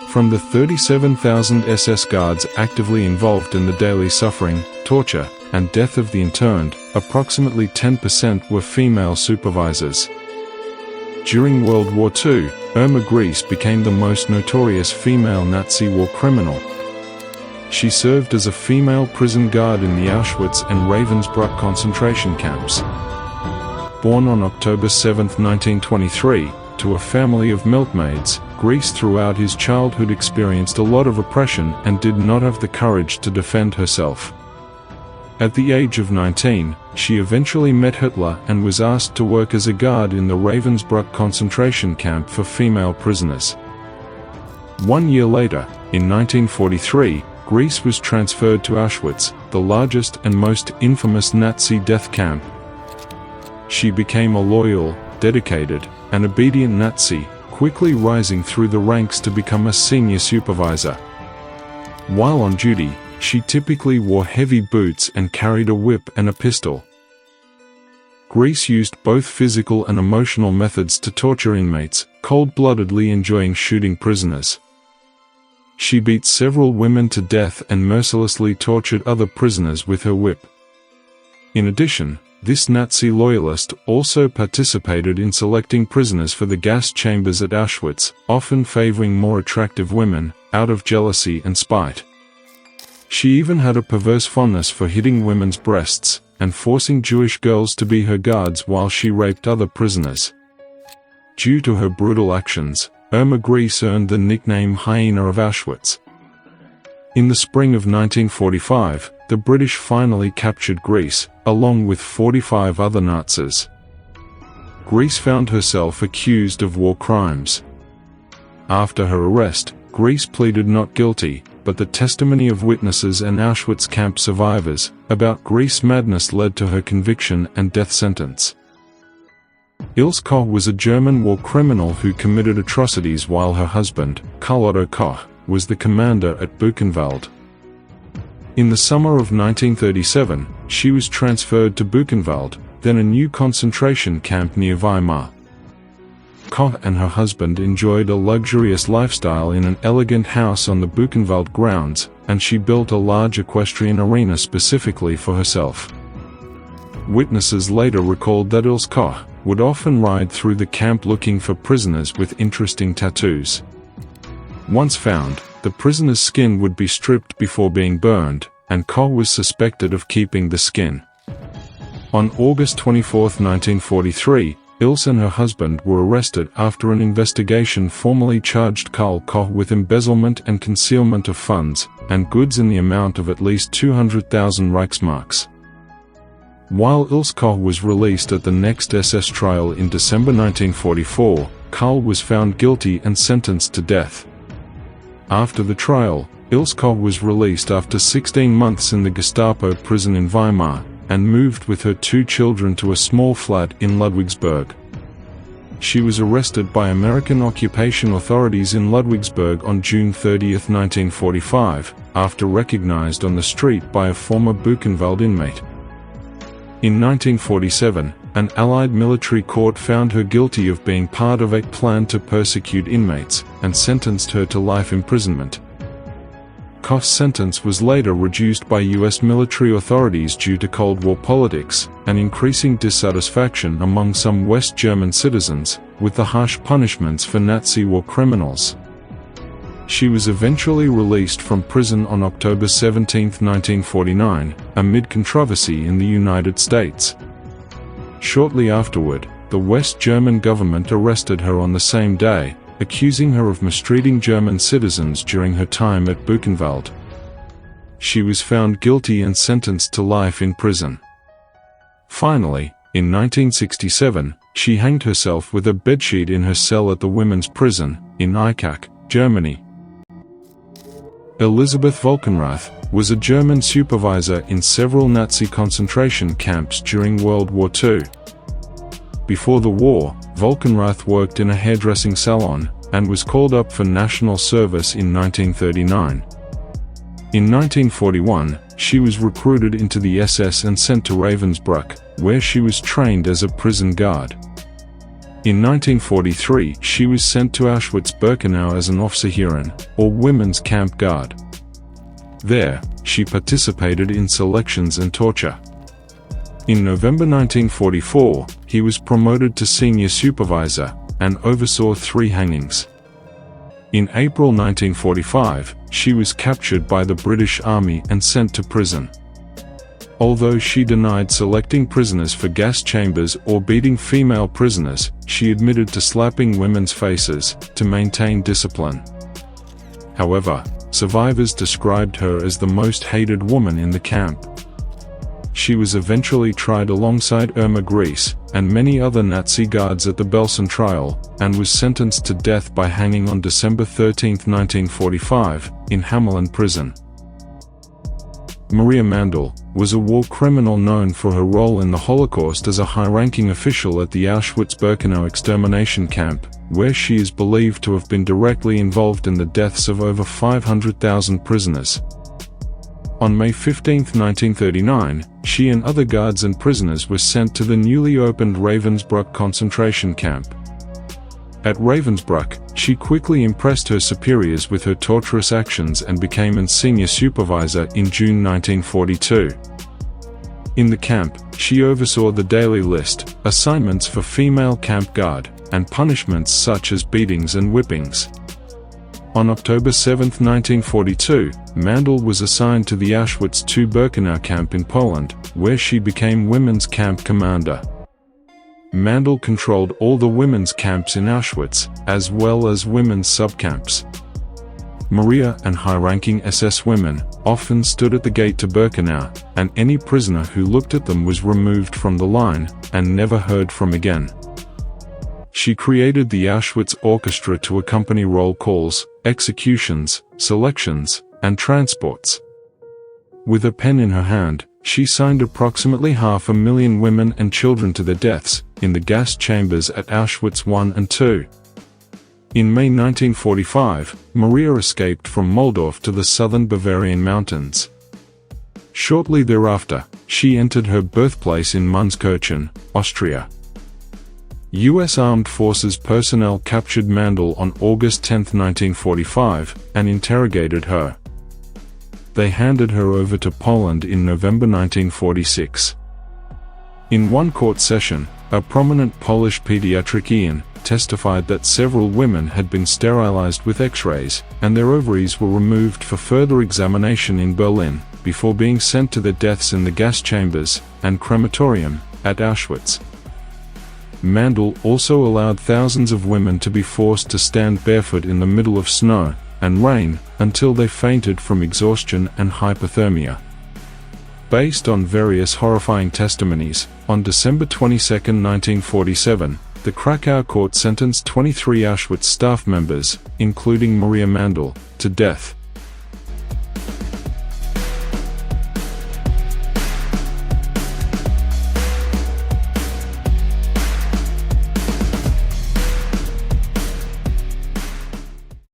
From the 37,000 SS guards actively involved in the daily suffering, torture, and death of the interned, approximately 10% were female supervisors. During World War II, Irma Gries became the most notorious female Nazi war criminal. She served as a female prison guard in the Auschwitz and Ravensbrück concentration camps. Born on October 7, 1923, to a family of milkmaids, Gries throughout his childhood experienced a lot of oppression and did not have the courage to defend herself. At the age of 19, she eventually met Hitler and was asked to work as a guard in the Ravensbrück concentration camp for female prisoners. 1 year later, in 1943, Gries was transferred to Auschwitz, the largest and most infamous Nazi death camp. She became a loyal, dedicated, and obedient Nazi, quickly rising through the ranks to become a senior supervisor. While on duty, she typically wore heavy boots and carried a whip and a pistol. Gries used both physical and emotional methods to torture inmates, cold-bloodedly enjoying shooting prisoners. She beat several women to death and mercilessly tortured other prisoners with her whip. In addition, this Nazi loyalist also participated in selecting prisoners for the gas chambers at Auschwitz, often favoring more attractive women, out of jealousy and spite. She even had a perverse fondness for hitting women's breasts, and forcing Jewish girls to be her guards while she raped other prisoners. Due to her brutal actions, Irma Gries earned the nickname Hyena of Auschwitz. In the spring of 1945, the British finally captured Gries, along with 45 other Nazis. Gries found herself accused of war crimes. After her arrest, Gries pleaded not guilty, but the testimony of witnesses and Auschwitz camp survivors about Gries' madness led to her conviction and death sentence. Ilse Koch was a German war criminal who committed atrocities while her husband, Karl Otto Koch, was the commander at Buchenwald. In the summer of 1937, she was transferred to Buchenwald, then a new concentration camp near Weimar. Koch and her husband enjoyed a luxurious lifestyle in an elegant house on the Buchenwald grounds, and she built a large equestrian arena specifically for herself. Witnesses later recalled that Ilse Koch would often ride through the camp looking for prisoners with interesting tattoos. Once found, the prisoner's skin would be stripped before being burned, and Koch was suspected of keeping the skin. On August 24, 1943, Ilse and her husband were arrested after an investigation formally charged Karl Koch with embezzlement and concealment of funds and goods in the amount of at least 200,000 Reichsmarks. While Ilse Koch was released at the next SS trial in December 1944, Karl was found guilty and sentenced to death. After the trial, Ilse Koch was released after 16 months in the Gestapo prison in Weimar, and moved with her 2 children to a small flat in Ludwigsburg. She was arrested by American occupation authorities in Ludwigsburg on June 30, 1945, after recognized on the street by a former Buchenwald inmate. In 1947, an Allied military court found her guilty of being part of a plan to persecute inmates, and sentenced her to life imprisonment. Koch's sentence was later reduced by U.S. military authorities due to Cold War politics and increasing dissatisfaction among some West German citizens with the harsh punishments for Nazi war criminals. She was eventually released from prison on October 17, 1949, amid controversy in the United States. Shortly afterward, the West German government arrested her on the same day, accusing her of mistreating German citizens during her time at Buchenwald. She was found guilty and sentenced to life in prison. Finally, in 1967, she hanged herself with a bedsheet in her cell at the women's prison in Eichach, Germany. Elisabeth Volkenrath was a German supervisor in several Nazi concentration camps during World War II. Before the war, Volkenrath worked in a hairdressing salon, and was called up for national service in 1939. In 1941, she was recruited into the SS and sent to Ravensbrück, where she was trained as a prison guard. In 1943, she was sent to Auschwitz-Birkenau as an Offizieren, or women's camp guard. There, she participated in selections and torture. In November 1944, he was promoted to senior supervisor, and oversaw 3 hangings. In April 1945, she was captured by the British Army and sent to prison. Although she denied selecting prisoners for gas chambers or beating female prisoners, she admitted to slapping women's faces to maintain discipline. However, survivors described her as the most hated woman in the camp. She was eventually tried alongside Irma Gries and many other Nazi guards at the Belsen trial, and was sentenced to death by hanging on December 13, 1945, in Hamelin prison. Maria Mandl was a war criminal known for her role in the Holocaust as a high-ranking official at the Auschwitz-Birkenau extermination camp, where she is believed to have been directly involved in the deaths of over 500,000 prisoners. On May 15, 1939, she and other guards and prisoners were sent to the newly opened Ravensbrück concentration camp. At Ravensbrück, she quickly impressed her superiors with her torturous actions and became a senior supervisor in June 1942. In the camp, she oversaw the daily list, assignments for female camp guard, and punishments such as beatings and whippings. On October 7, 1942, Mandl was assigned to the Auschwitz II-Birkenau camp in Poland, where she became women's camp commander. Mandl controlled all the women's camps in Auschwitz, as well as women's subcamps. Maria and high-ranking SS women often stood at the gate to Birkenau, and any prisoner who looked at them was removed from the line, and never heard from again. She created the Auschwitz Orchestra to accompany roll calls, executions, selections, and transports. With a pen in her hand, she signed approximately 500,000 women and children to their deaths in the gas chambers at Auschwitz I and II. In May 1945, Maria escaped from Moldorf to the southern Bavarian mountains. Shortly thereafter, she entered her birthplace in Munskirchen, Austria. U.S. Armed Forces personnel captured Mandl on August 10, 1945, and interrogated her. They handed her over to Poland in November 1946. In one court session, a prominent Polish pediatrician testified that several women had been sterilized with X-rays, and their ovaries were removed for further examination in Berlin, before being sent to their deaths in the gas chambers and crematorium at Auschwitz. Mandl also allowed thousands of women to be forced to stand barefoot in the middle of snow and rain until they fainted from exhaustion and hypothermia. Based on various horrifying testimonies, on December 22, 1947, the Krakow court sentenced 23 Auschwitz staff members, including Maria Mandl, to death.